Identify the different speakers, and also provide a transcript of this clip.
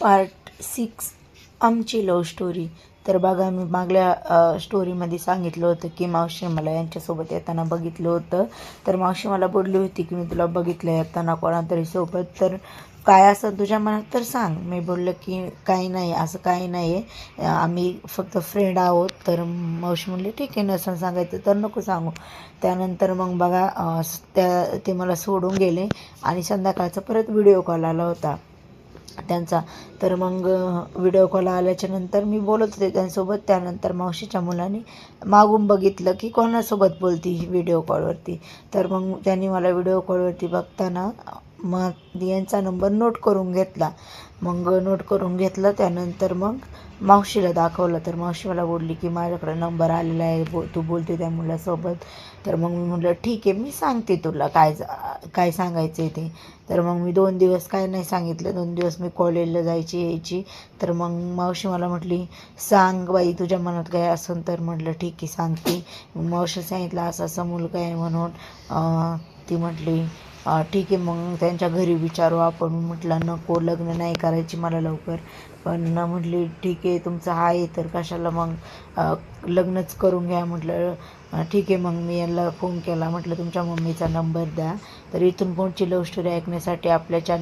Speaker 1: Part 6 आमची love story. तर बघा, मी मागल्या स्टोरीमध्ये सांगितलं होतं की मावशी मला यांच्यासोबत येताना बघितलं होतं. तर मावशी मला बोलली होती की मी तुला बघितलं येताना कोणातरी सोबत, तर काय असं तुझ्या मनात तर सांग. मी बोललं की काही नाही, असं काही नाही आहे, आम्ही फक्त फ्रेंड आहोत. तर मावशी म्हणली ठीक आहे, नसेल सांगायचं तर नको सांगू. त्यानंतर मग बघा, ते मला सोडून गेले आणि संध्याकाळचा परत व्हिडिओ कॉल आला होता त्यांचा. तर मग व्हिडिओ कॉल आल्याच्यानंतर मी बोलत होते त्यांच्यासोबत. त्यानंतर मावशीच्या मुलाने मागून बघितलं की कोणासोबत बोलती ही व्हिडिओ कॉलवरती. तर मग त्यांनी मला व्हिडिओ कॉलवरती बघताना मग यांचा नंबर नोट करून घेतला. मग नोट करून घेतला त्यानंतर मग मावशीला दाखवलं. तर मावशी मला बोलली की माझ्याकडे नंबर आलेला आहे, तू बोलते त्या मुलासोबत. तर मग मी म्हटलं ठीक आहे, मी सांगते तुला काय सांगायचं आहे ते. तर मग मी 2 दिवस काय नाही सांगितलं. 2 दिवस मी कॉलेजला जायची यायची. तर मग मावशी मला म्हटली सांग बाई, तुझ्या मनात काय असेल तर. म्हटलं ठीक आहे सांगते. मग मावशी सांगितलं असं असं मुलगा आहे म्हणून. ती म्हटली ठीक आहे, मग त्यांच्या घरी विचारू आपण. म्हटलं नको, लग्न नाही करायची मला लवकर. पण म्हटली ठीक आहे, तुमचं आहे तर कशाला मग लग्नच करून घ्या. म्हटलं ठीक आहे. मग मी यांना फोन केला, म्हटलं तुमच्या मम्मीचा नंबर द्या. तर इथून पुढची लव्ह स्टोरी ऐकण्यासाठी आपल्या चॅनल